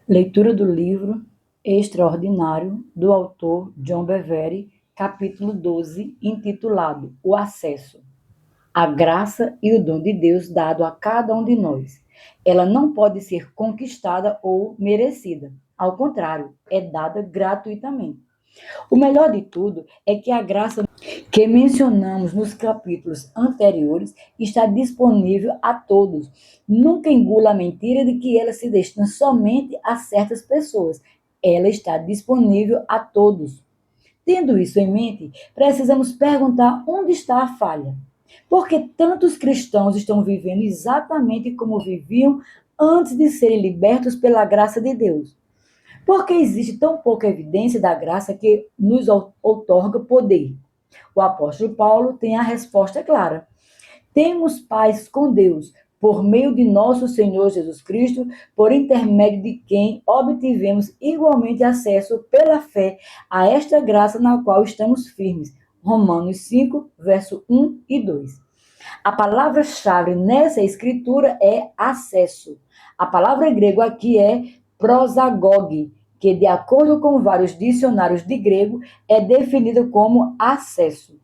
Leitura do livro Extraordinário, do autor John Bevere, capítulo 12, intitulado O Acesso. A graça e o dom de Deus dado a cada um de nós. Ela não pode ser conquistada ou merecida. Ao contrário, é dada gratuitamente. O melhor de tudo é que a graça que mencionamos nos capítulos anteriores está disponível a todos. Nunca engula a mentira de que ela se destina somente a certas pessoas. Ela está disponível a todos. Tendo isso em mente, precisamos perguntar onde está a falha. Por que tantos cristãos estão vivendo exatamente como viviam antes de serem libertos pela graça de Deus? Porque existe tão pouca evidência da graça que nos outorga poder. O apóstolo Paulo tem a resposta clara. Temos paz com Deus, por meio de nosso Senhor Jesus Cristo, por intermédio de quem obtivemos igualmente acesso pela fé a esta graça na qual estamos firmes. Romanos 5, verso 1 e 2. A palavra-chave nessa escritura é acesso. A palavra grego aqui é prosagoge, que, de acordo com vários dicionários de grego, é definida como acesso.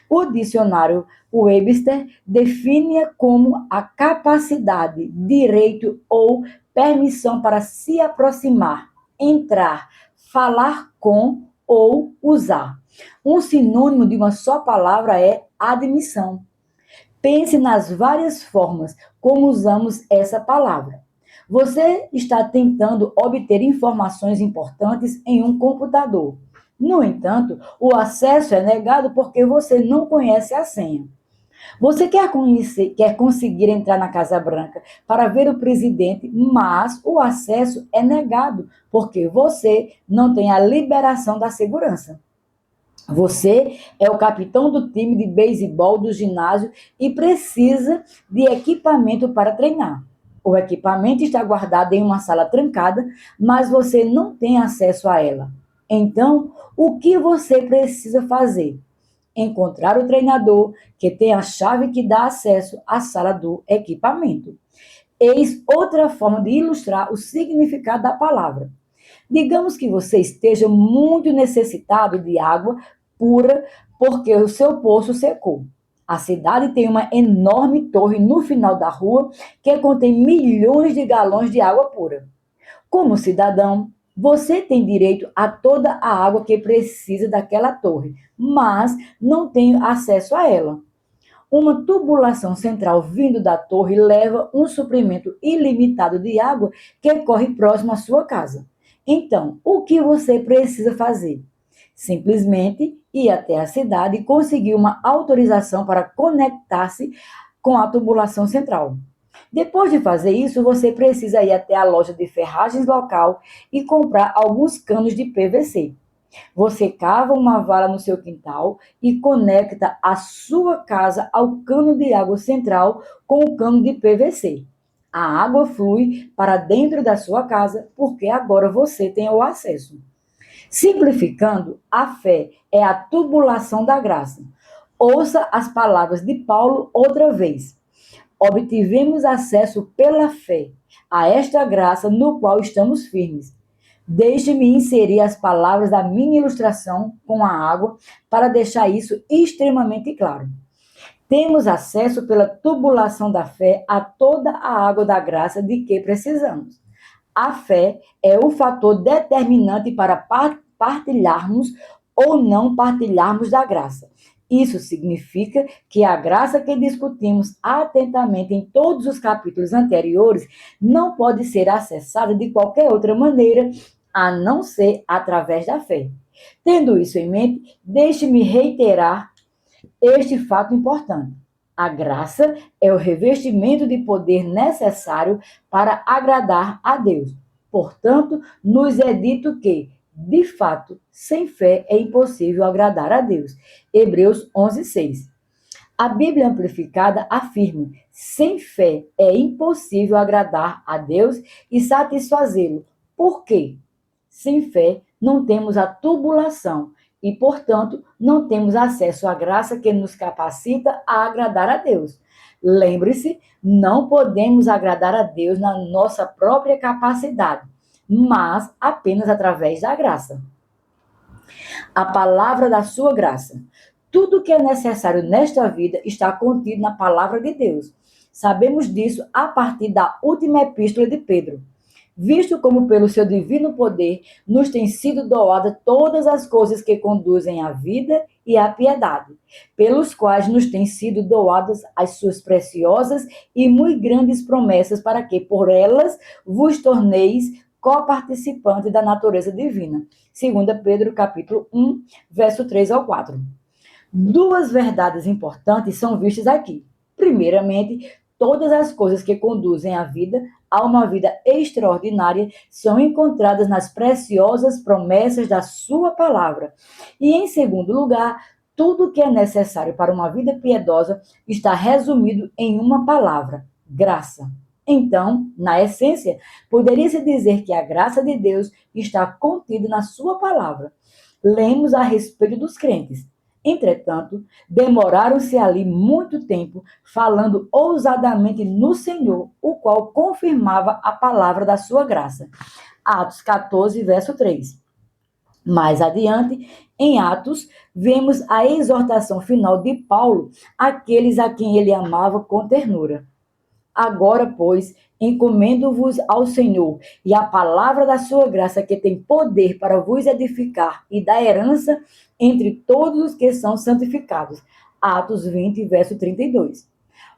O dicionário Webster define como a capacidade, direito ou permissão para se aproximar, entrar, falar com ou usar. Um sinônimo de uma só palavra é admissão. Pense nas várias formas como usamos essa palavra. Você está tentando obter informações importantes em um computador. No entanto, o acesso é negado porque você não conhece a senha. Você quer conseguir entrar na Casa Branca para ver o presidente, mas o acesso é negado porque você não tem a liberação da segurança. Você é o capitão do time de beisebol do ginásio e precisa de equipamento para treinar. O equipamento está guardado em uma sala trancada, mas você não tem acesso a ela. Então, o que você precisa fazer? Encontrar o treinador que tem a chave que dá acesso à sala do equipamento. Eis outra forma de ilustrar o significado da palavra. Digamos que você esteja muito necessitado de água pura porque o seu poço secou. A cidade tem uma enorme torre no final da rua que contém milhões de galões de água pura. Como cidadão, você tem direito a toda a água que precisa daquela torre, mas não tem acesso a ela. Uma tubulação central vindo da torre leva um suprimento ilimitado de água que corre próximo à sua casa. Então, o que você precisa fazer? Simplesmente ir até a cidade e conseguir uma autorização para conectar-se com a tubulação central. Depois de fazer isso, você precisa ir até a loja de ferragens local e comprar alguns canos de PVC. Você cava uma vala no seu quintal e conecta a sua casa ao cano de água central com o cano de PVC. A água flui para dentro da sua casa porque agora você tem o acesso. Simplificando, a fé é a tubulação da graça. Ouça as palavras de Paulo outra vez. Obtivemos acesso pela fé a esta graça no qual estamos firmes. Deixe-me inserir as palavras da minha ilustração com a água para deixar isso extremamente claro. Temos acesso pela tubulação da fé a toda a água da graça de que precisamos. A fé é o fator determinante para partilharmos ou não partilharmos da graça. Isso significa que a graça que discutimos atentamente em todos os capítulos anteriores não pode ser acessada de qualquer outra maneira a não ser através da fé. Tendo isso em mente, deixe-me reiterar este fato importante. A graça é o revestimento de poder necessário para agradar a Deus. Portanto, nos é dito que, de fato, sem fé é impossível agradar a Deus. Hebreus 11:6. A Bíblia Amplificada afirma: sem fé é impossível agradar a Deus e satisfazê-lo. Por quê? Sem fé não temos a tubulação e, portanto, não temos acesso à graça que nos capacita a agradar a Deus. Lembre-se, não podemos agradar a Deus na nossa própria capacidade. mas apenas através da graça. A palavra da sua graça. Tudo que é necessário nesta vida está contido na palavra de Deus. Sabemos disso a partir da última epístola de Pedro. Visto como pelo seu divino poder nos têm sido doadas todas as coisas que conduzem à vida e à piedade, pelos quais nos têm sido doadas as suas preciosas e muito grandes promessas, para que por elas vos torneis coparticipantes da natureza divina. 2 Pedro capítulo 1, verso 3 ao 4. Duas verdades importantes são vistas aqui. Primeiramente, todas as coisas que conduzem à vida, a uma vida extraordinária, são encontradas nas preciosas promessas da sua palavra. E, em segundo lugar, tudo que é necessário para uma vida piedosa está resumido em uma palavra: graça. Então, na essência, poderia-se dizer que a graça de Deus está contida na sua palavra. Lemos a respeito dos crentes. Entretanto, demoraram-se ali muito tempo, falando ousadamente no Senhor, o qual confirmava a palavra da sua graça. Atos 14, verso 3. Mais adiante, em Atos, vemos a exortação final de Paulo àqueles a quem ele amava com ternura. Agora, pois, encomendo-vos ao Senhor e à palavra da sua graça, que tem poder para vos edificar e dar herança entre todos os que são santificados. Atos 20, verso 32.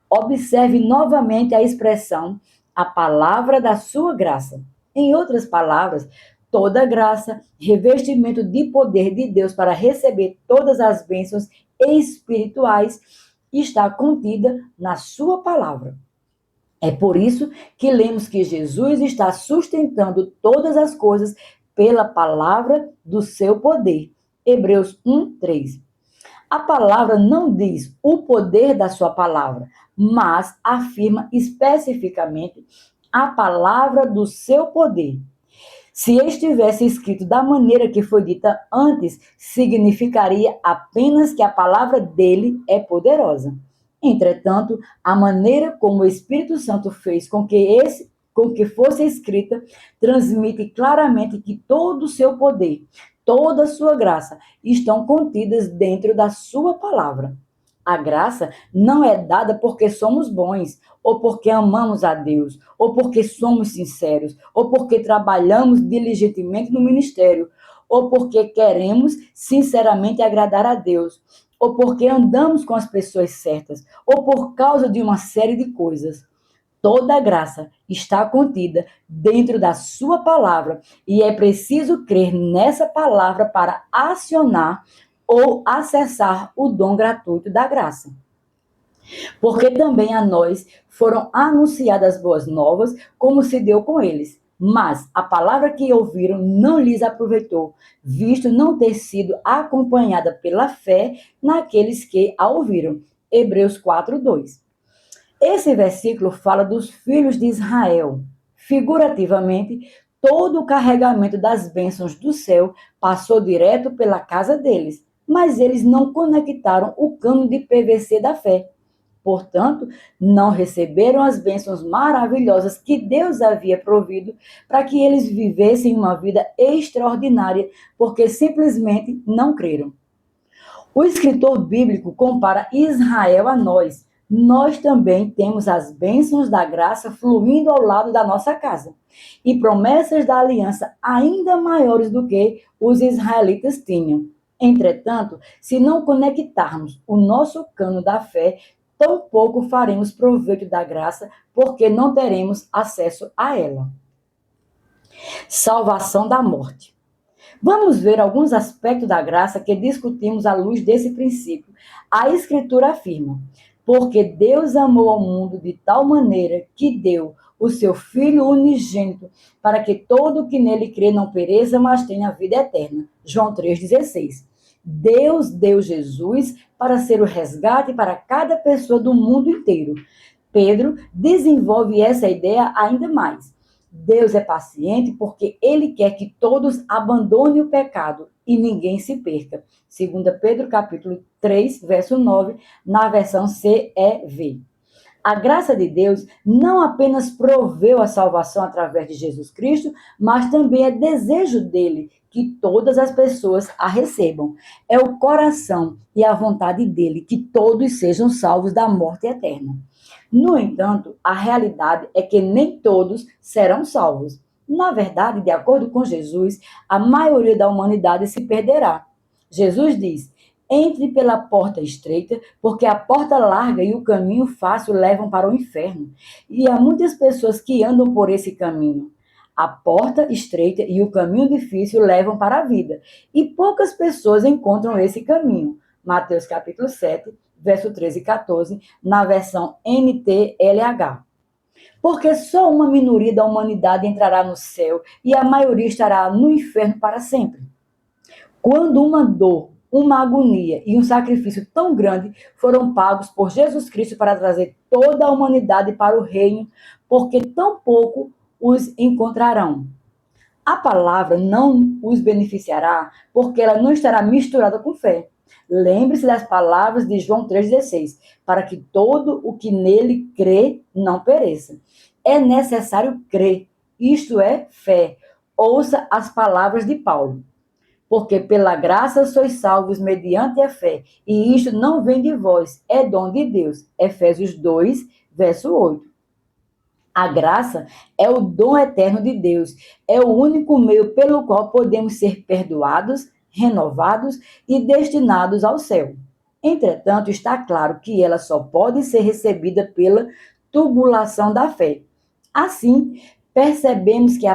Observe novamente a expressão, a palavra da sua graça. Em outras palavras, toda graça, revestimento de poder de Deus para receber todas as bênçãos espirituais, está contida na sua palavra. É por isso que lemos que Jesus está sustentando todas as coisas pela palavra do seu poder. Hebreus 1, 3. A palavra não diz o poder da sua palavra, mas afirma especificamente a palavra do seu poder. Se estivesse escrito da maneira que foi dita antes, significaria apenas que a palavra dele é poderosa. Entretanto, a maneira como o Espírito Santo fez com que fosse escrita transmite claramente que todo o seu poder, toda a sua graça estão contidas dentro da sua palavra. A graça não é dada porque somos bons, ou porque amamos a Deus, ou porque somos sinceros, ou porque trabalhamos diligentemente no ministério, ou porque queremos sinceramente agradar a Deus, ou porque andamos com as pessoas certas, ou por causa de uma série de coisas. Toda a graça está contida dentro da sua palavra e é preciso crer nessa palavra para acionar ou acessar o dom gratuito da graça. Porque também a nós foram anunciadas boas novas, como se deu com eles. Mas a palavra que ouviram não lhes aproveitou, visto não ter sido acompanhada pela fé naqueles que a ouviram. Hebreus 4, 2. Esse versículo fala dos filhos de Israel. Figurativamente, todo o carregamento das bênçãos do céu passou direto pela casa deles, mas eles não conectaram o cano de PVC da fé. Portanto, não receberam as bênçãos maravilhosas que Deus havia provido para que eles vivessem uma vida extraordinária, porque simplesmente não creram. O escritor bíblico compara Israel a nós. Nós também temos as bênçãos da graça fluindo ao lado da nossa casa e promessas da aliança ainda maiores do que os israelitas tinham. Entretanto, se não conectarmos o nosso cano da fé, tampouco faremos proveito da graça, porque não teremos acesso a ela. Salvação da morte. Vamos ver alguns aspectos da graça que discutimos à luz desse princípio. A Escritura afirma: porque Deus amou ao mundo de tal maneira que deu o seu Filho unigênito, para que todo o que nele crê não pereça, mas tenha a vida eterna. João 3,16. Deus deu Jesus para ser o resgate para cada pessoa do mundo inteiro. Pedro desenvolve essa ideia ainda mais. Deus é paciente porque ele quer que todos abandonem o pecado e ninguém se perca. 2 Pedro capítulo 3, verso 9, na versão CEV. A graça de Deus não apenas proveu a salvação através de Jesus Cristo, mas também é desejo dele que todas as pessoas a recebam. É o coração e a vontade dele que todos sejam salvos da morte eterna. No entanto, a realidade é que nem todos serão salvos. Na verdade, de acordo com Jesus, a maioria da humanidade se perderá. Jesus diz: entre pela porta estreita, porque a porta larga e o caminho fácil levam para o inferno. E há muitas pessoas que andam por esse caminho. A porta estreita e o caminho difícil levam para a vida. E poucas pessoas encontram esse caminho. Mateus capítulo 7, verso 13 e 14, na versão NTLH. Porque só uma minoria da humanidade entrará no céu e a maioria estará no inferno para sempre. Quando uma dor, uma agonia e um sacrifício tão grande foram pagos por Jesus Cristo para trazer toda a humanidade para o reino, porque tão pouco os encontrarão. A palavra não os beneficiará, porque ela não estará misturada com fé. Lembre-se das palavras de João 3,16, para que todo o que nele crê não pereça. É necessário crer, isto é, fé. Ouça as palavras de Paulo. Porque pela graça sois salvos mediante a fé, e isto não vem de vós, é dom de Deus. Efésios 2, verso 8. A graça é o dom eterno de Deus, é o único meio pelo qual podemos ser perdoados, renovados e destinados ao céu. Entretanto, está claro que ela só pode ser recebida pela tubulação da fé. Assim, percebemos que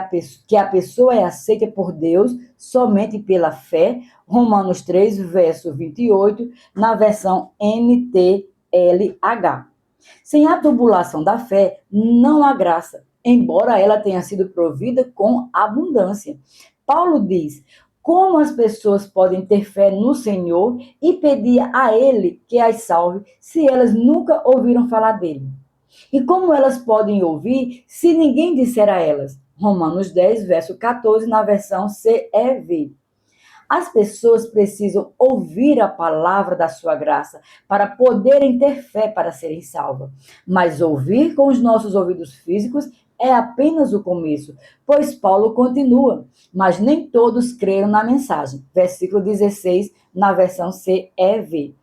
a pessoa é aceita por Deus somente pela fé, Romanos 3, verso 28, na versão NTLH. Sem a tubulação da fé, não há graça, embora ela tenha sido provida com abundância. Paulo diz: como as pessoas podem ter fé no Senhor e pedir a Ele que as salve se elas nunca ouviram falar dele? E como elas podem ouvir se ninguém disser a elas? Romanos 10, verso 14, na versão CEV. As pessoas precisam ouvir a palavra da sua graça para poderem ter fé para serem salvas. Mas ouvir com os nossos ouvidos físicos é apenas o começo, pois Paulo continua, mas nem todos creram na mensagem. Versículo 16, na versão CEV.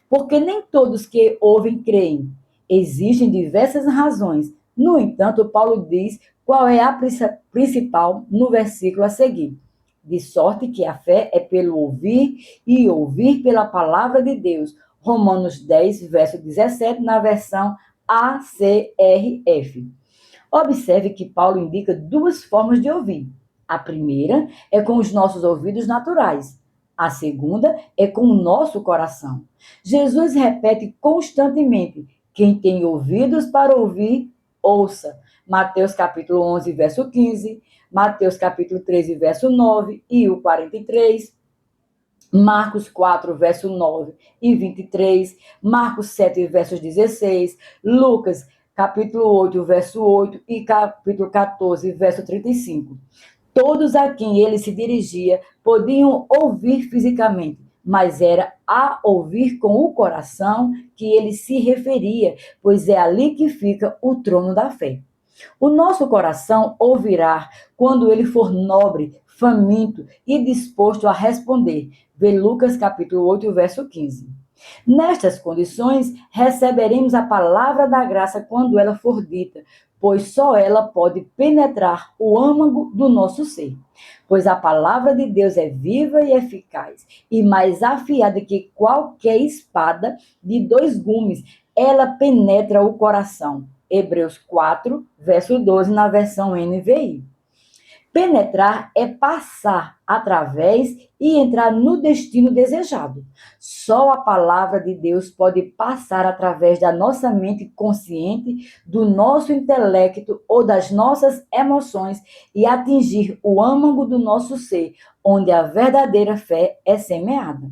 Porque nem todos que ouvem creem. Existem diversas razões. No entanto, Paulo diz qual é a principal no versículo a seguir. De sorte que a fé é pelo ouvir e ouvir pela palavra de Deus. Romanos 10, verso 17, na versão ACRF. Observe que Paulo indica duas formas de ouvir. A primeira é com os nossos ouvidos naturais. A segunda é com o nosso coração. Jesus repete constantemente: quem tem ouvidos para ouvir, ouça. Mateus capítulo 11, verso 15, Mateus capítulo 13, verso 9 e o 43, Marcos 4, verso 9 e 23, Marcos 7, versos 16, Lucas capítulo 8, verso 8 e capítulo 14, verso 35. Todos a quem ele se dirigia podiam ouvir fisicamente, mas era a ouvir com o coração que ele se referia, pois é ali que fica o trono da fé. O nosso coração ouvirá quando ele for nobre, faminto e disposto a responder. Vê Lucas capítulo 8, verso 15. Nestas condições, receberemos a palavra da graça quando ela for dita, pois só ela pode penetrar o âmago do nosso ser. Pois a palavra de Deus é viva e eficaz, e mais afiada que qualquer espada de dois gumes, ela penetra o coração. Hebreus 4, verso 12, na versão NVI. Penetrar é passar através e entrar no destino desejado. Só a palavra de Deus pode passar através da nossa mente consciente, do nosso intelecto ou das nossas emoções e atingir o âmago do nosso ser, onde a verdadeira fé é semeada.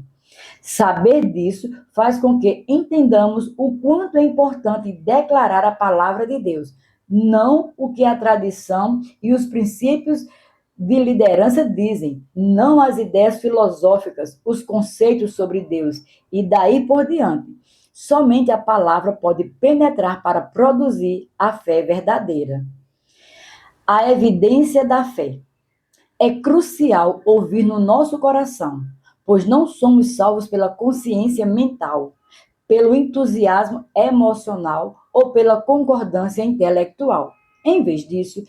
Saber disso faz com que entendamos o quanto é importante declarar a palavra de Deus, não o que a tradição e os princípios de liderança dizem, não as ideias filosóficas, os conceitos sobre Deus e daí por diante. Somente a palavra pode penetrar para produzir a fé verdadeira. A evidência da fé. É crucial ouvir no nosso coração, pois não somos salvos pela consciência mental, pelo entusiasmo emocional ou pela concordância intelectual. Em vez disso,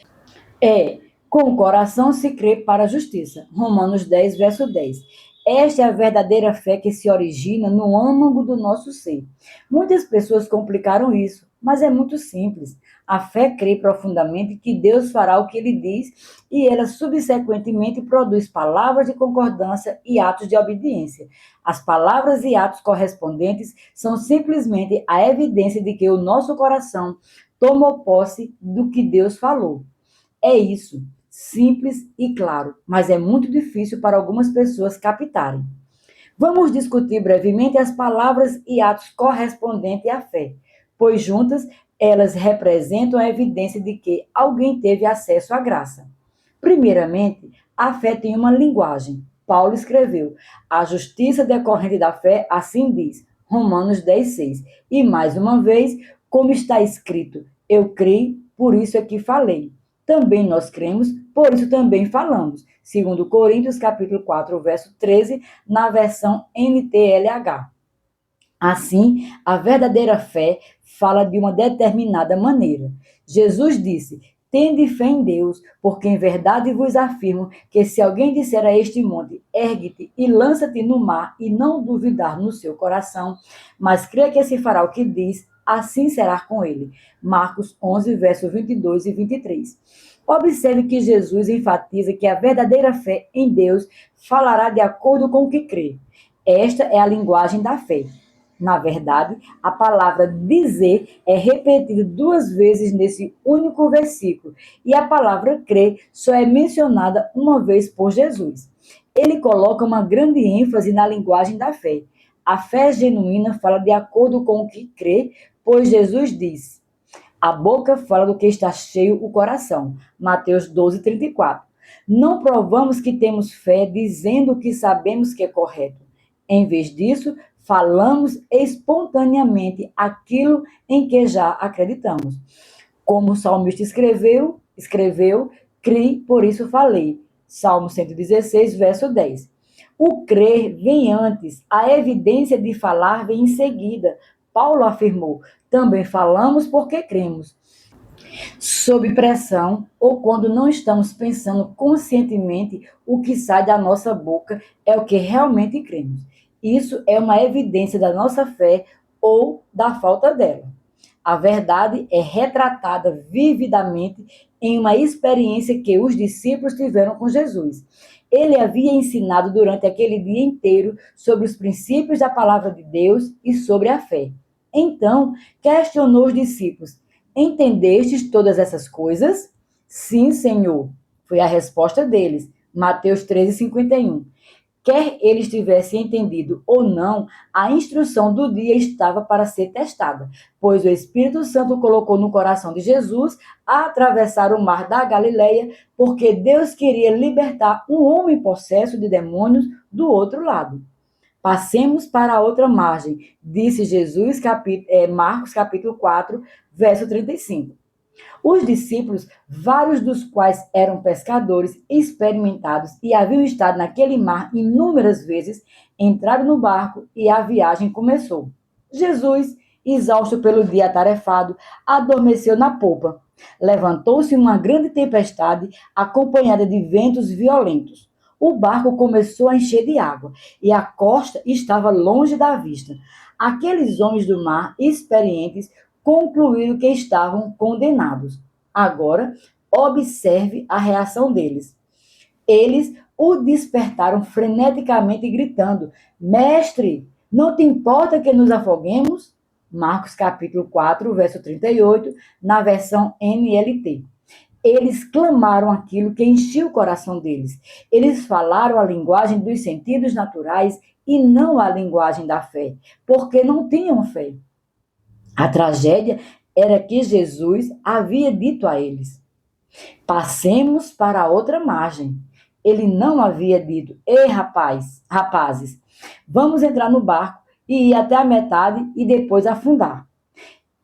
com o coração se crê para a justiça. Romanos 10, verso 10. Esta é a verdadeira fé que se origina no âmago do nosso ser. Muitas pessoas complicaram isso, mas é muito simples. A fé crê profundamente que Deus fará o que ele diz e ela subsequentemente produz palavras de concordância e atos de obediência. As palavras e atos correspondentes são simplesmente a evidência de que o nosso coração tomou posse do que Deus falou. É isso, simples e claro, mas é muito difícil para algumas pessoas captarem. Vamos discutir brevemente as palavras e atos correspondentes à fé, pois juntas elas representam a evidência de que alguém teve acesso à graça. Primeiramente, a fé tem uma linguagem. Paulo escreveu: a justiça decorrente da fé, assim diz, Romanos 10, 6. E mais uma vez, como está escrito, eu creio, por isso é que falei. Também nós cremos, por isso também falamos. Segundo Coríntios, capítulo 4, verso 13, na versão NTLH. Assim, a verdadeira fé fala de uma determinada maneira. Jesus disse: tende fé em Deus, porque em verdade vos afirmo que se alguém disser a este monte, ergue-te e lança-te no mar, e não duvidar no seu coração, mas crê que se fará o que diz, assim será com ele. Marcos 11, versos 22 e 23. Observe que Jesus enfatiza que a verdadeira fé em Deus falará de acordo com o que crê. Esta é a linguagem da fé. Na verdade, a palavra dizer é repetida 2 vezes nesse único versículo, e a palavra crer só é mencionada uma vez por Jesus. Ele coloca uma grande ênfase na linguagem da fé. A fé genuína fala de acordo com o que crê, pois Jesus diz: a boca fala do que está cheio o coração. Mateus 12, 34. Não provamos que temos fé dizendo que sabemos que é correto. Em vez disso, falamos espontaneamente aquilo em que já acreditamos. Como o salmista escreveu, criei, por isso falei. Salmo 116, verso 10. O crer vem antes, a evidência de falar vem em seguida. Paulo afirmou: também falamos porque cremos. Sob pressão ou quando não estamos pensando conscientemente, o que sai da nossa boca é o que realmente cremos. Isso é uma evidência da nossa fé ou da falta dela. A verdade é retratada vividamente em uma experiência que os discípulos tiveram com Jesus. Ele havia ensinado durante aquele dia inteiro sobre os princípios da palavra de Deus e sobre a fé. Então, questionou os discípulos: entendestes todas essas coisas? Sim, Senhor, foi a resposta deles. Mateus 13:51. Quer eles tivessem entendido ou não, a instrução do dia estava para ser testada, pois o Espírito Santo colocou no coração de Jesus a atravessar o mar da Galileia, porque Deus queria libertar um homem possesso de demônios do outro lado. Passemos para a outra margem, disse Jesus, Marcos capítulo 4, verso 35. Os discípulos, vários dos quais eram pescadores experimentados e haviam estado naquele mar inúmeras vezes, entraram no barco e a viagem começou. Jesus, exausto pelo dia atarefado, adormeceu na popa. Levantou-se uma grande tempestade, acompanhada de ventos violentos. O barco começou a encher de água e a costa estava longe da vista. Aqueles homens do mar, experientes, concluíram que estavam condenados. Agora, observe a reação deles. Eles o despertaram freneticamente, gritando: Mestre, não te importa que nos afoguemos? Marcos capítulo 4, verso 38, na versão NLT. Eles clamaram aquilo que enchia o coração deles. Eles falaram a linguagem dos sentidos naturais e não a linguagem da fé, porque não tinham fé. A tragédia era que Jesus havia dito a eles: passemos para a outra margem. Ele não havia dito: ei, rapazes, vamos entrar no barco e ir até a metade e depois afundar.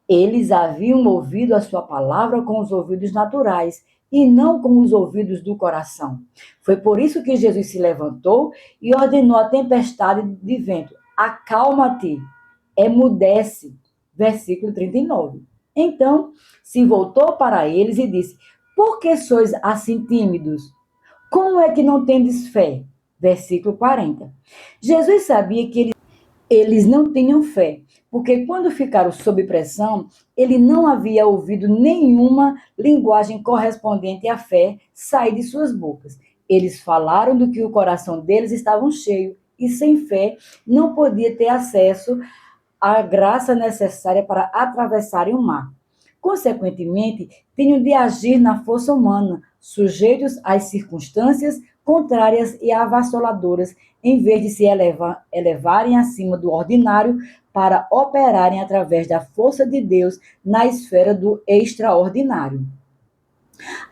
Eles haviam ouvido a sua palavra com os ouvidos naturais e não com os ouvidos do coração. Foi por isso que Jesus se levantou e ordenou à tempestade de vento: acalma-te, emudece. Versículo 39. Então se voltou para eles e disse: por que sois assim tímidos? Como é que não tendes fé? Versículo 40. Jesus sabia que eles não tinham fé, porque quando ficaram sob pressão, ele não havia ouvido nenhuma linguagem correspondente à fé sair de suas bocas. Eles falaram do que o coração deles estava cheio, e sem fé não podia ter acesso à graça necessária para atravessarem o mar. Consequentemente, tinham de agir na força humana, sujeitos às circunstâncias contrárias e avassaladoras, em vez de se elevarem acima do ordinário para operarem através da força de Deus na esfera do extraordinário.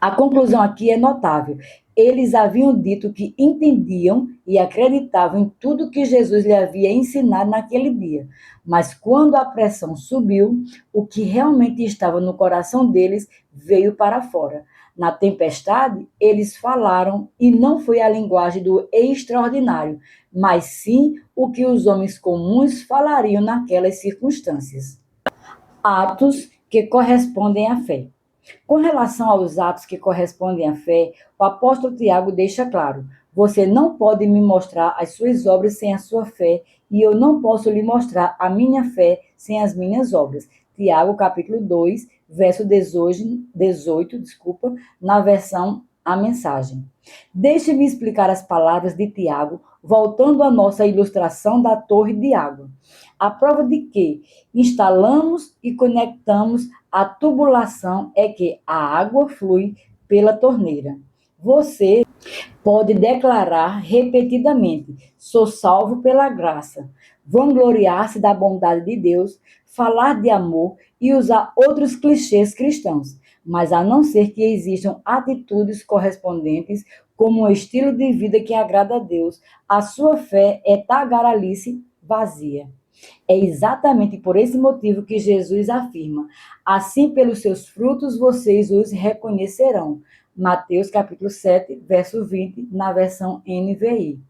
A conclusão aqui é notável. Eles haviam dito que entendiam e acreditavam em tudo que Jesus lhe havia ensinado naquele dia. Mas quando a pressão subiu, o que realmente estava no coração deles veio para fora. Na tempestade, eles falaram, e não foi a linguagem do extraordinário, mas sim o que os homens comuns falariam naquelas circunstâncias. Atos que correspondem à fé. Com relação aos atos que correspondem à fé, o apóstolo Tiago deixa claro: você não pode me mostrar as suas obras sem a sua fé, e eu não posso lhe mostrar a minha fé sem as minhas obras. Tiago, capítulo 2, verso 18, na versão A Mensagem. Deixe-me explicar as palavras de Tiago, voltando à nossa ilustração da torre de água. A prova de que instalamos e conectamos a tubulação é que a água flui pela torneira. Você pode declarar repetidamente: sou salvo pela graça, vangloriar-se da bondade de Deus, falar de amor e usar outros clichês cristãos. Mas a não ser que existam atitudes correspondentes, como um estilo de vida que agrada a Deus, a sua fé é tagarelice vazia. É exatamente por esse motivo que Jesus afirma: assim pelos seus frutos vocês os reconhecerão. Mateus capítulo 7, verso 20, na versão NVI.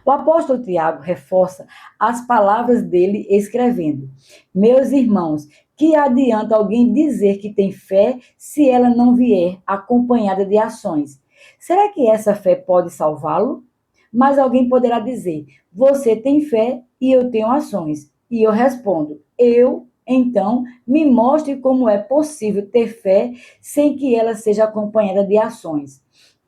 O apóstolo Tiago reforça as palavras dele escrevendo: meus irmãos, que adianta alguém dizer que tem fé se ela não vier acompanhada de ações? Será que essa fé pode salvá-lo? Mas alguém poderá dizer: você tem fé e eu tenho ações. E eu respondo: então, me mostre como é possível ter fé sem que ela seja acompanhada de ações.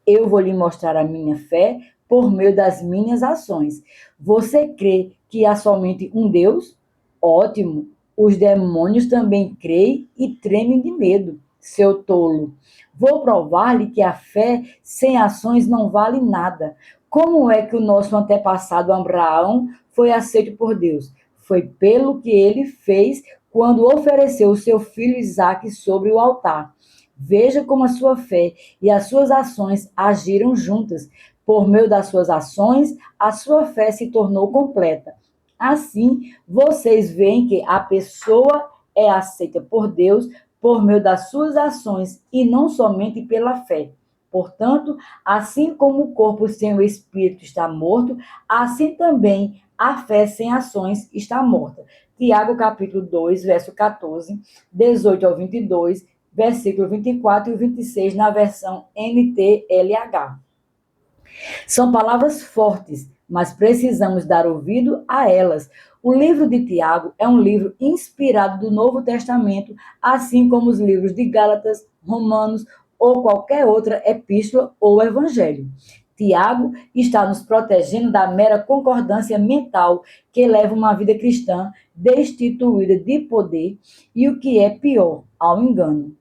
Eu vou lhe mostrar a minha fé por meio das minhas ações. Você crê que há somente um Deus? Ótimo! Os demônios também creem e tremem de medo, seu tolo. Vou provar-lhe que a fé sem ações não vale nada. Como é que o nosso antepassado Abraão foi aceito por Deus? Foi pelo que ele fez quando ofereceu o seu filho Isaque sobre o altar. Veja como a sua fé e as suas ações agiram juntas. Por meio das suas ações, a sua fé se tornou completa. Assim, vocês veem que a pessoa é aceita por Deus por meio das suas ações e não somente pela fé. Portanto, assim como o corpo sem o espírito está morto, assim também a fé sem ações está morta. Tiago capítulo 2, verso 14, 18 ao 22, versículo 24 e 26 na versão NTLH. São palavras fortes, mas precisamos dar ouvido a elas. O livro de Tiago é um livro inspirado do Novo Testamento, assim como os livros de Gálatas, Romanos ou qualquer outra epístola ou evangelho. Tiago está nos protegendo da mera concordância mental que leva uma vida cristã destituída de poder e, o que é pior, ao engano.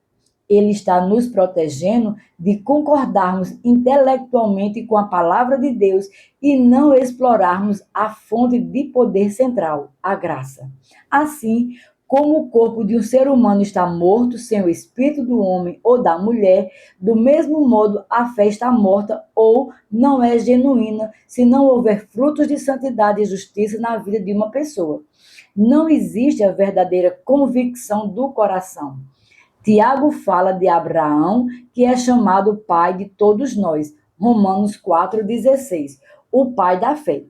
Ele está nos protegendo de concordarmos intelectualmente com a palavra de Deus e não explorarmos a fonte de poder central, a graça. Assim, Como o corpo de um ser humano está morto sem o espírito do homem ou da mulher, do mesmo modo a fé está morta ou não é genuína se não houver frutos de santidade e justiça na vida de uma pessoa. Não existe a verdadeira convicção do coração. Tiago fala de Abraão, que é chamado pai de todos nós. Romanos 4,16. O pai da fé.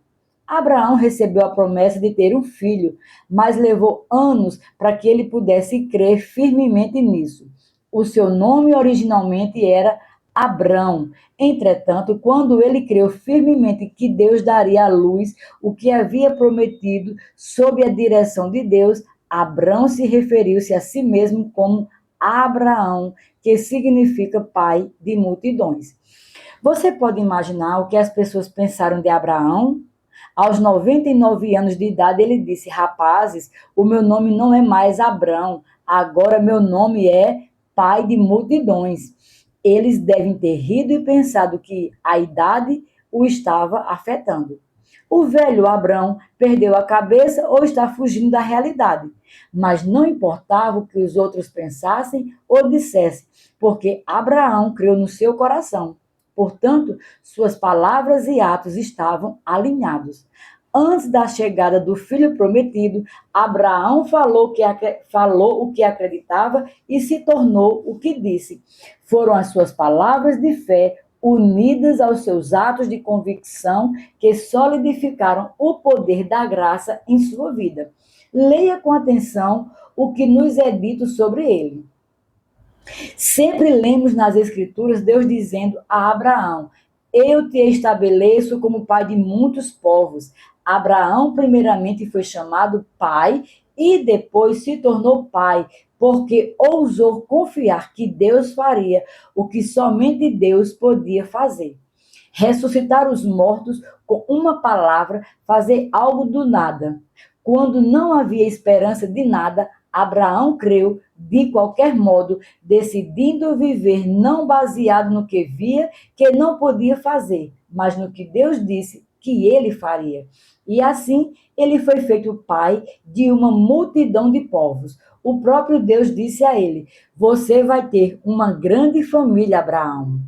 Abraão recebeu a promessa de ter um filho, mas levou anos para que ele pudesse crer firmemente nisso. O seu nome originalmente era Abrão. Entretanto, quando ele creu firmemente que Deus daria à luz o que havia prometido sob a direção de Deus, Abrão se referiu-se a si mesmo como Abraão, que significa pai de multidões. Você pode imaginar o que as pessoas pensaram de Abraão? Aos 99 anos de idade, ele disse: Rapazes, o meu nome não é mais Abrão, agora meu nome é pai de multidões. Eles devem ter rido e pensado que a idade o estava afetando. O velho Abrão perdeu a cabeça ou está fugindo da realidade. Mas não importava o que os outros pensassem ou dissessem, porque Abraão creu no seu coração. Portanto, suas palavras e atos estavam alinhados. Antes da chegada do filho prometido, Abraão falou o que acreditava e se tornou o que disse. Foram as suas palavras de fé unidas aos seus atos de convicção que solidificaram o poder da graça em sua vida. Leia com atenção o que nos é dito sobre ele. Sempre lemos nas Escrituras Deus dizendo a Abraão: Eu te estabeleço como pai de muitos povos. Abraão, primeiramente, foi chamado pai e depois se tornou pai, porque ousou confiar que Deus faria o que somente Deus podia fazer. Ressuscitar os mortos com uma palavra, fazer algo do nada. Quando não havia esperança de nada, Abraão creu de qualquer modo, decidindo viver não baseado no que via, que não podia fazer, mas no que Deus disse que ele faria. E assim, ele foi feito pai de uma multidão de povos. O próprio Deus disse a ele: Você vai ter uma grande família, Abraão.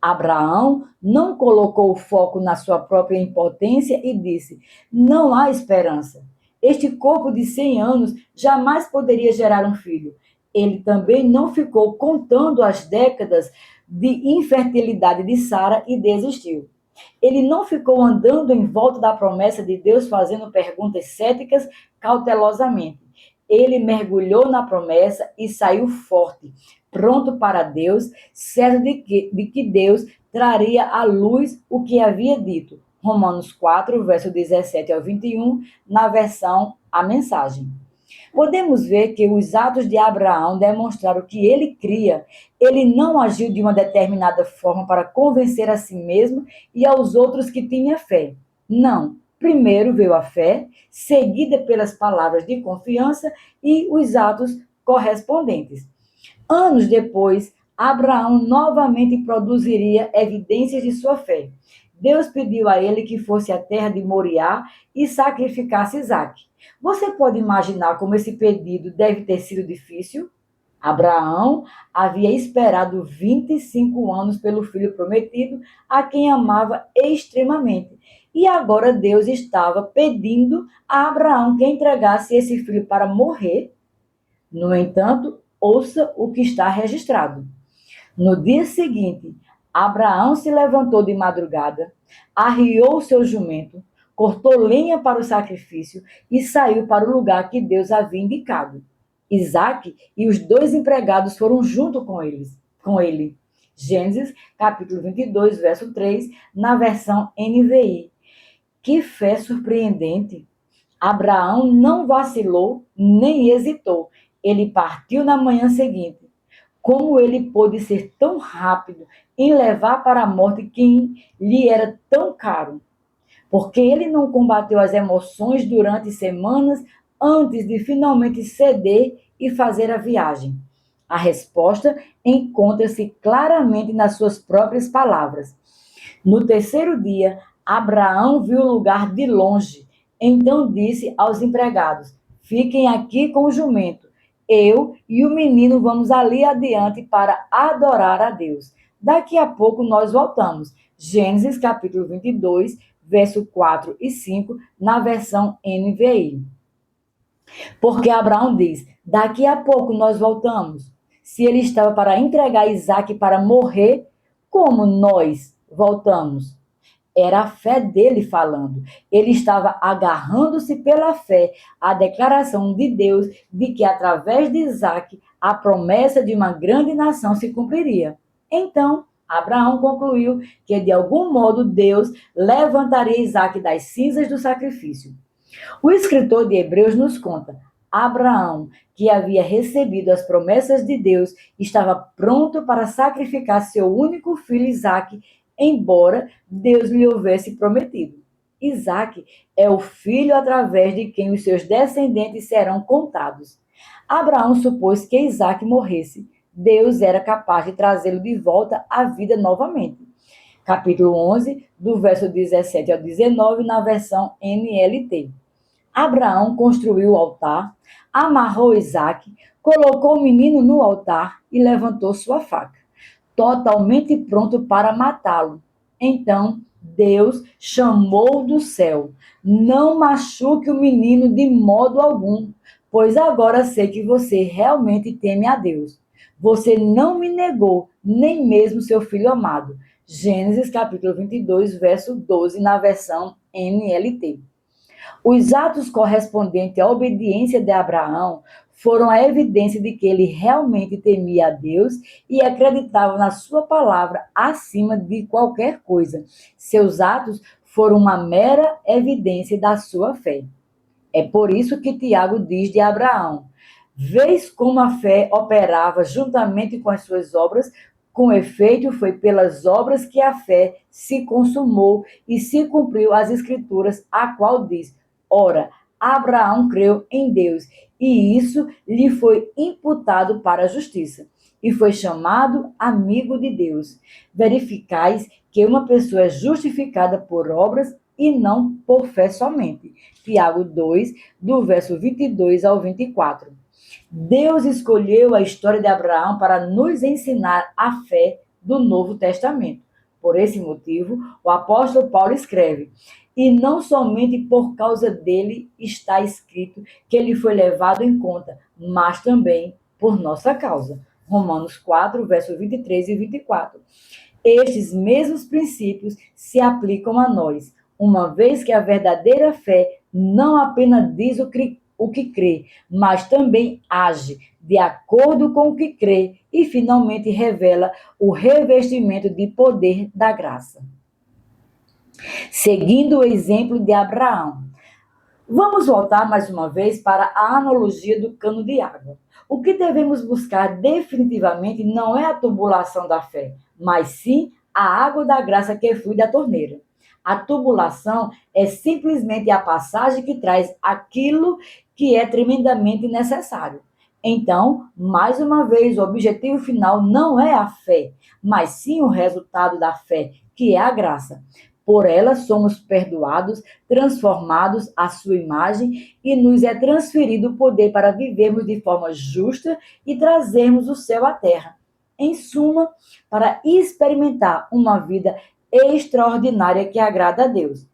Abraão não colocou o foco na sua própria impotência e disse: Não há esperança. Este corpo de 100 anos jamais poderia gerar um filho. Ele também não ficou contando as décadas de infertilidade de Sara e desistiu. Ele não ficou andando em volta da promessa de Deus fazendo perguntas céticas cautelosamente. Ele mergulhou na promessa e saiu forte, pronto para Deus, certo de que Deus traria à luz o que havia dito. Romanos 4, verso 17 ao 21, na versão A Mensagem. Podemos ver que os atos de Abraão demonstraram que ele cria. Ele não agiu de uma determinada forma para convencer a si mesmo e aos outros que tinha fé. Não. Primeiro veio a fé, seguida pelas palavras de confiança e os atos correspondentes. Anos depois, Abraão novamente produziria evidências de sua fé. Deus pediu a ele que fosse à terra de Moriá e sacrificasse Isaque. Você pode imaginar como esse pedido deve ter sido difícil? Abraão havia esperado 25 anos pelo filho prometido, a quem amava extremamente. E agora Deus estava pedindo a Abraão que entregasse esse filho para morrer. No entanto, ouça o que está registrado. No dia seguinte, Abraão se levantou de madrugada, arriou seu jumento, cortou lenha para o sacrifício e saiu para o lugar que Deus havia indicado. Isaque e os 2 empregados foram junto com ele. Gênesis, capítulo 22, verso 3, na versão NVI. Que fé surpreendente! Abraão não vacilou nem hesitou. Ele partiu na manhã seguinte. Como ele pôde ser tão rápido em levar para a morte quem lhe era tão caro? Porque ele não combateu as emoções durante semanas antes de finalmente ceder e fazer a viagem. A resposta encontra-se claramente nas suas próprias palavras. No terceiro dia, Abraão viu o lugar de longe. Então disse aos empregados: fiquem aqui com o jumento. Eu e o menino vamos ali adiante para adorar a Deus. Daqui a pouco nós voltamos. Gênesis capítulo 22, verso 4 e 5, na versão NVI. Porque Abraão diz: daqui a pouco nós voltamos. Se ele estava para entregar Isaque para morrer, como nós voltamos? Era a fé dele falando. Ele estava agarrando-se pela fé à declaração de Deus de que, através de Isaque, a promessa de uma grande nação se cumpriria. Então, Abraão concluiu que, de algum modo, Deus levantaria Isaque das cinzas do sacrifício. O escritor de Hebreus nos conta: Abraão, que havia recebido as promessas de Deus, estava pronto para sacrificar seu único filho Isaque, embora Deus lhe houvesse prometido. Isaque é o filho através de quem os seus descendentes serão contados. Abraão supôs que Isaque morresse. Deus era capaz de trazê-lo de volta à vida novamente. Capítulo 11, do verso 17 ao 19, na versão NLT. Abraão construiu o altar, amarrou Isaque, colocou o menino no altar e levantou sua faca, totalmente pronto para matá-lo. Então Deus chamou do céu: não machuque o menino de modo algum, pois agora sei que você realmente teme a Deus. Você não me negou, nem mesmo seu filho amado. Gênesis capítulo 22, verso 12, na versão NLT. Os atos correspondentes à obediência de Abraão foram a evidência de que ele realmente temia a Deus e acreditava na sua palavra acima de qualquer coisa. Seus atos foram uma mera evidência da sua fé. É por isso que Tiago diz de Abraão: vês como a fé operava juntamente com as suas obras? Com efeito, foi pelas obras que a fé se consumou e se cumpriu as Escrituras, a qual diz: ora, Abraão creu em Deus, e isso lhe foi imputado para a justiça, e foi chamado amigo de Deus. Verificais que uma pessoa é justificada por obras e não por fé somente. Tiago 2, do verso 22 ao 24. Deus escolheu a história de Abraão para nos ensinar a fé do Novo Testamento. Por esse motivo, o apóstolo Paulo escreve: e não somente por causa dele está escrito que ele foi levado em conta, mas também por nossa causa. Romanos 4, versos 23 e 24. Estes mesmos princípios se aplicam a nós, uma vez que a verdadeira fé não apenas diz o que crê, mas também age de acordo com o que crê e finalmente revela o revestimento de poder da graça. Seguindo o exemplo de Abraão, vamos voltar mais uma vez para a analogia do cano de água. O que devemos buscar definitivamente não é a tubulação da fé, mas sim a água da graça que flui da torneira. A tubulação é simplesmente a passagem que traz aquilo que é tremendamente necessário. Então, mais uma vez, o objetivo final não é a fé, mas sim o resultado da fé, que é a graça. Por ela somos perdoados, transformados à sua imagem e nos é transferido o poder para vivermos de forma justa e trazermos o céu à terra. Em suma, para experimentar uma vida extraordinária que agrada a Deus.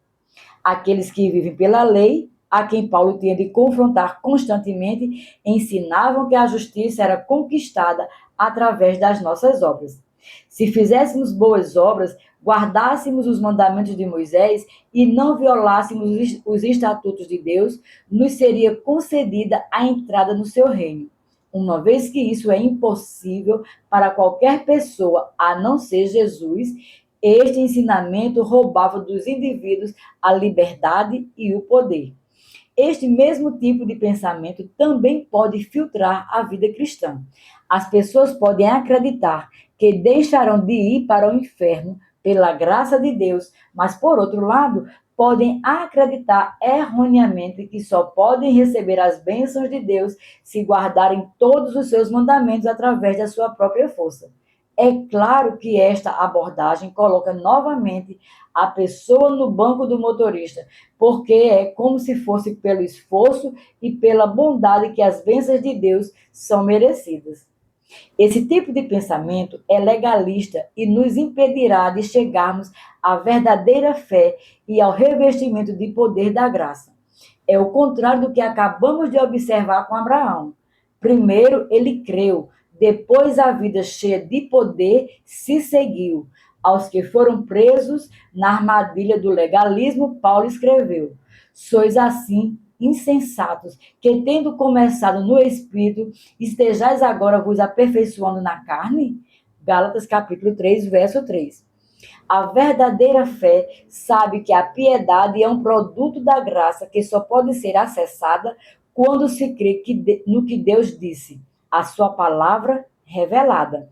Aqueles que vivem pela lei, a quem Paulo tinha de confrontar constantemente, ensinavam que a justiça era conquistada através das nossas obras. Se fizéssemos boas obras, guardássemos os mandamentos de Moisés e não violássemos os estatutos de Deus, nos seria concedida a entrada no seu reino. Uma vez que isso é impossível para qualquer pessoa a não ser Jesus, este ensinamento roubava dos indivíduos a liberdade e o poder. Este mesmo tipo de pensamento também pode filtrar a vida cristã. As pessoas podem acreditar que deixarão de ir para o inferno pela graça de Deus, mas, por outro lado, podem acreditar erroneamente que só podem receber as bênçãos de Deus se guardarem todos os seus mandamentos através da sua própria força. É claro que esta abordagem coloca novamente a pessoa no banco do motorista, porque é como se fosse pelo esforço e pela bondade que as bênçãos de Deus são merecidas. Esse tipo de pensamento é legalista e nos impedirá de chegarmos à verdadeira fé e ao revestimento de poder da graça. É o contrário do que acabamos de observar com Abraão. Primeiro ele creu, depois a vida cheia de poder se seguiu. Aos que foram presos na armadilha do legalismo, Paulo escreveu: sois assim insensatos, que tendo começado no Espírito, estejais agora vos aperfeiçoando na carne? Gálatas capítulo 3, verso 3. A verdadeira fé sabe que a piedade é um produto da graça que só pode ser acessada quando se crê no que Deus disse, a sua palavra revelada.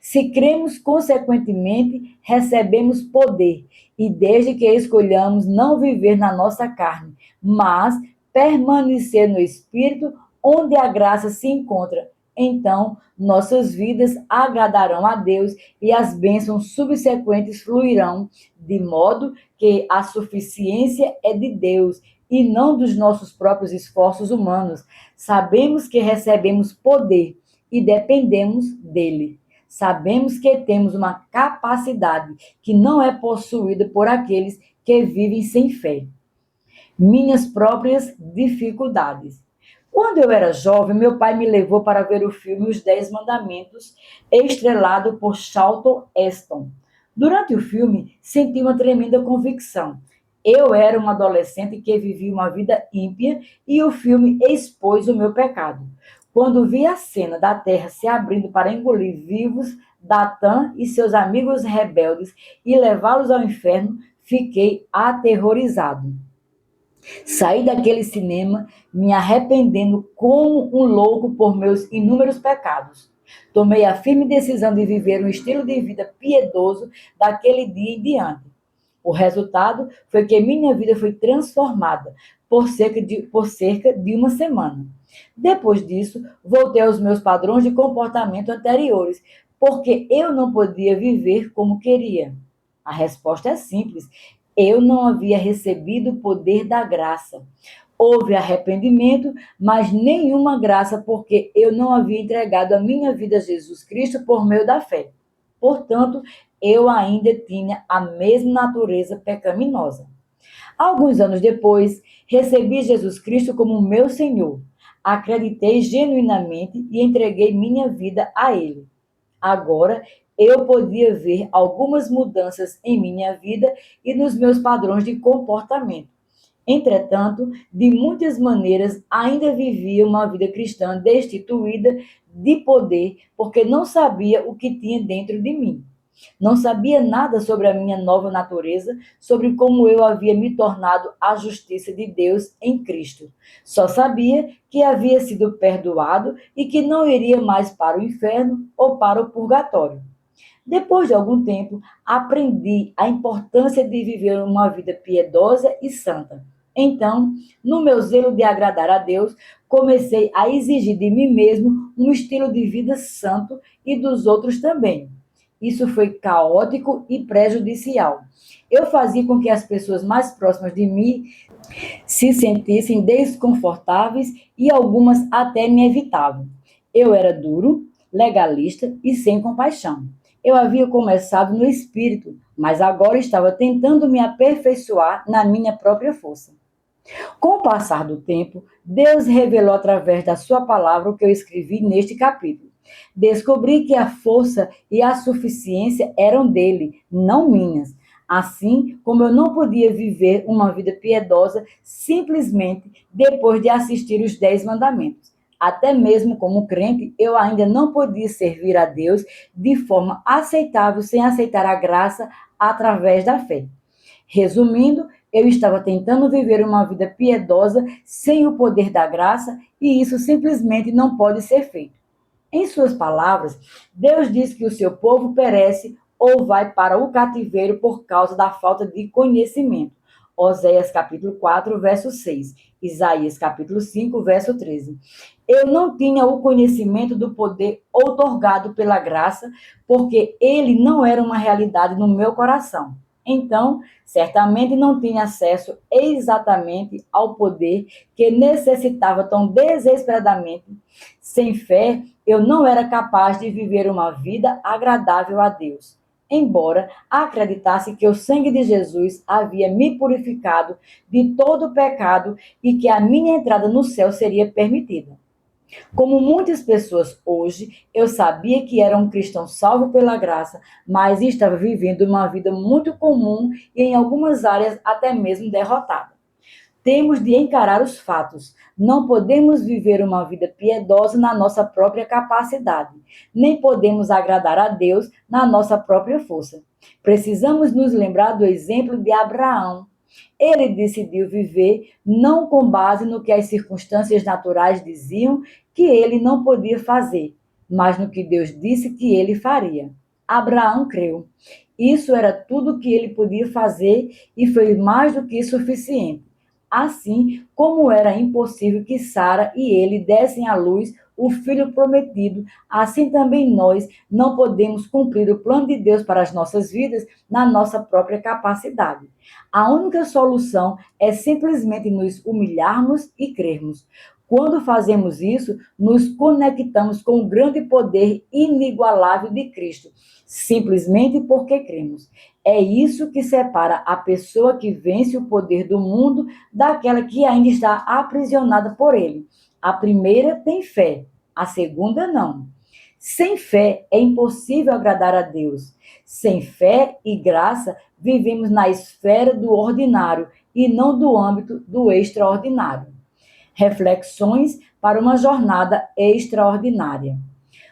Se cremos, consequentemente, recebemos poder, e desde que escolhamos não viver na nossa carne, mas permanecer no Espírito, onde a graça se encontra, então nossas vidas agradarão a Deus e as bênçãos subsequentes fluirão, de modo que a suficiência é de Deus e não dos nossos próprios esforços humanos. Sabemos que recebemos poder e dependemos dele. Sabemos que temos uma capacidade que não é possuída por aqueles que vivem sem fé. Minhas próprias dificuldades. Quando eu era jovem, meu pai me levou para ver o filme Os 10 Mandamentos, estrelado por Charlton Heston. Durante o filme, senti uma tremenda convicção. Eu era um adolescente que vivia uma vida ímpia e o filme expôs o meu pecado. Quando vi a cena da terra se abrindo para engolir vivos Datã e seus amigos rebeldes e levá-los ao inferno, fiquei aterrorizado. Saí daquele cinema me arrependendo como um louco por meus inúmeros pecados. Tomei a firme decisão de viver um estilo de vida piedoso daquele dia em diante. O resultado foi que minha vida foi transformada por cerca de uma semana. Depois disso, voltei aos meus padrões de comportamento anteriores, porque eu não podia viver como queria. A resposta é simples: eu não havia recebido o poder da graça. Houve arrependimento, mas nenhuma graça, porque eu não havia entregado a minha vida a Jesus Cristo por meio da fé. Portanto, eu ainda tinha a mesma natureza pecaminosa. Alguns anos depois, recebi Jesus Cristo como meu Senhor. Acreditei genuinamente e entreguei minha vida a Ele. Agora, eu podia ver algumas mudanças em minha vida e nos meus padrões de comportamento. Entretanto, de muitas maneiras, ainda vivia uma vida cristã destituída de poder, porque não sabia o que tinha dentro de mim. Não sabia nada sobre a minha nova natureza, sobre como eu havia me tornado a justiça de Deus em Cristo. Só sabia que havia sido perdoado e que não iria mais para o inferno ou para o purgatório. Depois de algum tempo, aprendi a importância de viver uma vida piedosa e santa. Então, no meu zelo de agradar a Deus, comecei a exigir de mim mesmo um estilo de vida santo e dos outros também. Isso foi caótico e prejudicial. Eu fazia com que as pessoas mais próximas de mim se sentissem desconfortáveis e algumas até me evitavam. Eu era duro, legalista e sem compaixão. Eu havia começado no espírito, mas agora estava tentando me aperfeiçoar na minha própria força. Com o passar do tempo, Deus revelou através da sua palavra o que eu escrevi neste capítulo. Descobri que a força e a suficiência eram dele, não minhas. Assim como eu não podia viver uma vida piedosa simplesmente depois de assistir os 10 mandamentos. Até mesmo como crente, eu ainda não podia servir a Deus de forma aceitável sem aceitar a graça através da fé. Resumindo, eu estava tentando viver uma vida piedosa sem o poder da graça e isso simplesmente não pode ser feito. Em suas palavras, Deus diz que o seu povo perece ou vai para o cativeiro por causa da falta de conhecimento. Oséias capítulo 4, verso 6. Isaías capítulo 5, verso 13. Eu não tinha o conhecimento do poder outorgado pela graça, porque ele não era uma realidade no meu coração. Então, certamente não tinha acesso exatamente ao poder que necessitava tão desesperadamente. Sem fé, eu não era capaz de viver uma vida agradável a Deus, embora acreditasse que o sangue de Jesus havia me purificado de todo o pecado e que a minha entrada no céu seria permitida. Como muitas pessoas hoje, eu sabia que era um cristão salvo pela graça, mas estava vivendo uma vida muito comum e, em algumas áreas, até mesmo derrotada. Temos de encarar os fatos. Não podemos viver uma vida piedosa na nossa própria capacidade, nem podemos agradar a Deus na nossa própria força. Precisamos nos lembrar do exemplo de Abraão. Ele decidiu viver não com base no que as circunstâncias naturais diziam que ele não podia fazer, mas no que Deus disse que ele faria. Abraão creu. Isso era tudo que ele podia fazer e foi mais do que suficiente. Assim como era impossível que Sara e ele dessem à luz o filho prometido, assim também nós não podemos cumprir o plano de Deus para as nossas vidas na nossa própria capacidade. A única solução é simplesmente nos humilharmos e crermos. Quando fazemos isso, nos conectamos com o grande poder inigualável de Cristo, simplesmente porque cremos. É isso que separa a pessoa que vence o poder do mundo daquela que ainda está aprisionada por ele. A primeira tem fé, a segunda não. Sem fé é impossível agradar a Deus. Sem fé e graça, vivemos na esfera do ordinário e não do âmbito do extraordinário. Reflexões para uma jornada extraordinária.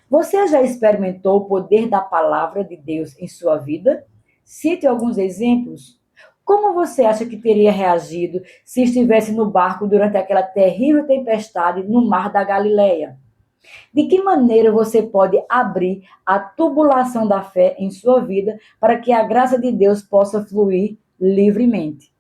Você já experimentou o poder da palavra de Deus em sua vida? Cite alguns exemplos. Como você acha que teria reagido se estivesse no barco durante aquela terrível tempestade no mar da Galileia? De que maneira você pode abrir a tubulação da fé em sua vida para que a graça de Deus possa fluir livremente?